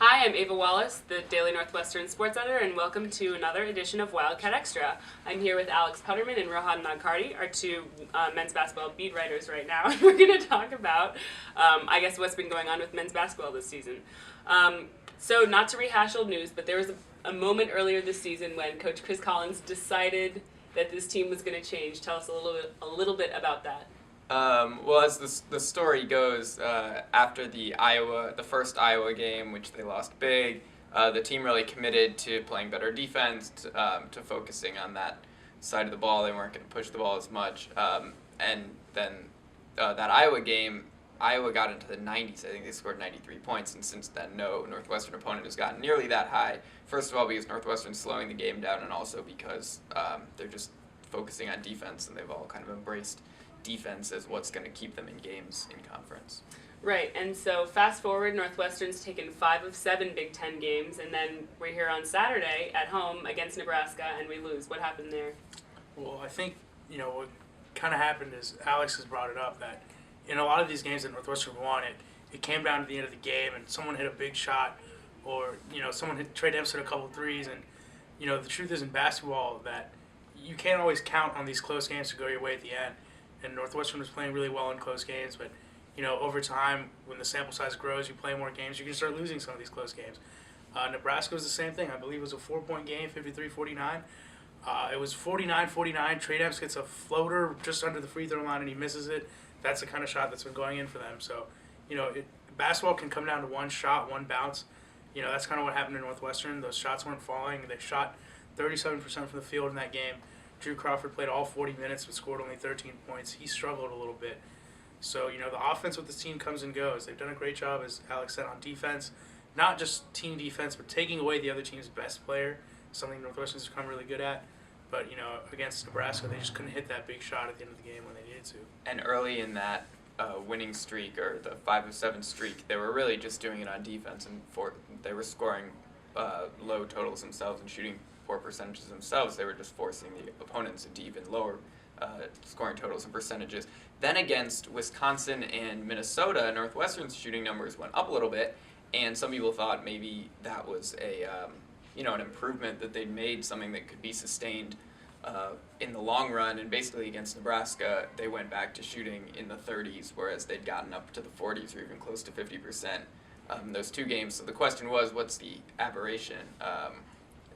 Hi, I'm Ava Wallace, the Daily Northwestern sports editor, and welcome to another edition of Wildcat Extra. I'm here with Alex Putterman and Rohan Nadkarni, our two men's basketball beat writers right now, and we're going to talk about, what's been going on with men's basketball this season. So not to rehash old news, but there was a moment earlier this season when Coach Chris Collins decided that this team was going to change. Tell us a little bit about that. Well, as the story goes, after the first Iowa game, which they lost big, the team really committed to playing better defense, to focusing on that side of the ball. They weren't going to push the ball as much. And then that Iowa game, Iowa got into the 90s. I think they scored 93 points, and since then, no Northwestern opponent has gotten nearly that high. First of all, because Northwestern's slowing the game down, and also because they're just focusing on defense, and they've all kind of embraced defense is what's going to keep them in games in conference. Right, and so fast forward, Northwestern's taken 5 of 7 Big Ten games, and then we're here on Saturday at home against Nebraska, and we lose. What happened there? Well, I think, what kind of happened is Alex has brought it up that in a lot of these games that Northwestern won, it came down to the end of the game, and someone hit a big shot, or, someone hit Trey Dempsey a couple of threes, and, the truth is in basketball that you can't always count on these close games to go your way at the end. And Northwestern was playing really well in close games, but over time, when the sample size grows, you play more games, you can start losing some of these close games. Nebraska was the same thing. I believe it was a 4-point game, 53-49. It was 49-49. Trey Dempsey gets a floater just under the free throw line, and he misses it. That's the kind of shot that's been going in for them. So, basketball can come down to one shot, one bounce. That's kind of what happened to Northwestern. Those shots weren't falling. They shot 37% from the field in that game. Drew Crawford played all 40 minutes but scored only 13 points. He struggled a little bit. So, the offense with this team comes and goes. They've done a great job, as Alex said, on defense. Not just team defense, but taking away the other team's best player, something Northwestern's become really good at. But, against Nebraska, they just couldn't hit that big shot at the end of the game when they needed to. And early in that winning streak, or the 5 of 7 streak, they were really just doing it on defense, and they were scoring low totals themselves and shooting poor percentages themselves. They were just forcing the opponents into even lower scoring totals and percentages. Then against Wisconsin and Minnesota, Northwestern's shooting numbers went up a little bit, and some people thought maybe that was an improvement that they'd made, something that could be sustained in the long run. And basically against Nebraska, they went back to shooting in the 30s, whereas they'd gotten up to the 40s or even close to 50% those two games. So the question was, what's the aberration?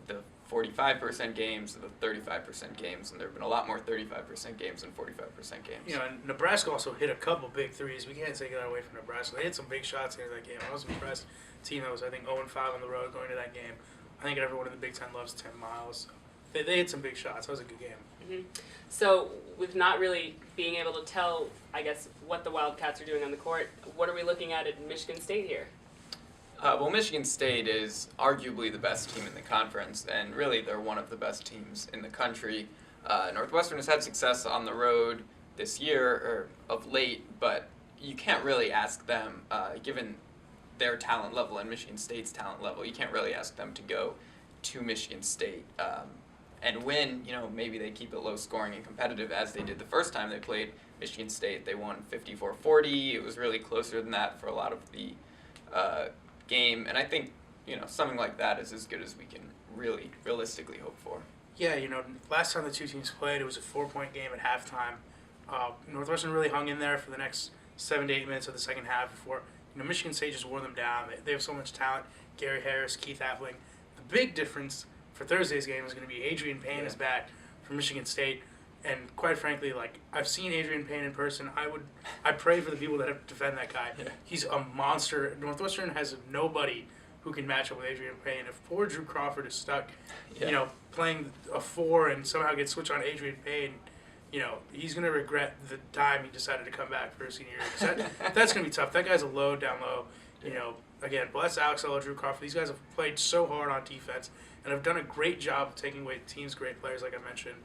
The 45% games, the 35% games, and there have been a lot more 35% games than 45% games. And Nebraska also hit a couple big threes. We can't take that away from Nebraska. They hit some big shots in that game. I was impressed. Team that was, I think, 0-5 on the road going to that game. I think everyone in the Big Ten loves 10 miles. So they hit some big shots. That was a good game. Mm-hmm. So with not really being able to tell, what the Wildcats are doing on the court, what are we looking at Michigan State here? Well, Michigan State is arguably the best team in the conference, and really they're one of the best teams in the country. Northwestern has had success on the road this year, or of late, but you can't really ask them, given their talent level and Michigan State's talent level, you can't really ask them to go to Michigan State and win. Maybe they keep it low scoring and competitive as they did the first time they played Michigan State. They won 54-40. It was really closer than that for a lot of the game, and I think something like that is as good as we can really realistically hope for. Yeah, last time the two teams played, it was a 4-point game at halftime. Northwestern really hung in there for the next 7 to 8 minutes of the second half before Michigan State just wore them down. They have so much talent. Gary Harris, Keith Appling. The big difference for Thursday's game is going to be Adrian Payne is back from Michigan State. And quite frankly, I've seen Adrian Payne in person. I pray for the people that have to defend that guy. Yeah. He's a monster. Northwestern has nobody who can match up with Adrian Payne. If poor Drew Crawford is stuck, playing a 4 and somehow gets switched on Adrian Payne, he's going to regret the time he decided to come back for his senior year. That's going to be tough. That guy's a down low. Again, bless Alex Ella, Drew Crawford. These guys have played so hard on defense and have done a great job of taking away the team's great players, like I mentioned.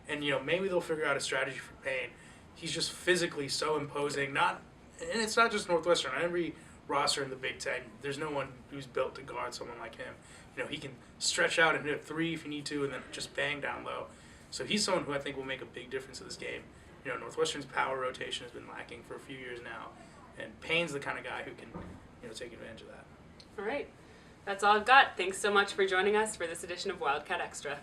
And, maybe they'll figure out a strategy for Payne. He's just physically so imposing. And it's not just Northwestern. On every roster in the Big Ten, there's no one who's built to guard someone like him. He can stretch out and hit a 3 if you need to and then just bang down low. So he's someone who I think will make a big difference in this game. Northwestern's power rotation has been lacking for a few years now. And Payne's the kind of guy who can, take advantage of that. All right. That's all I've got. Thanks so much for joining us for this edition of Wildcat Extra.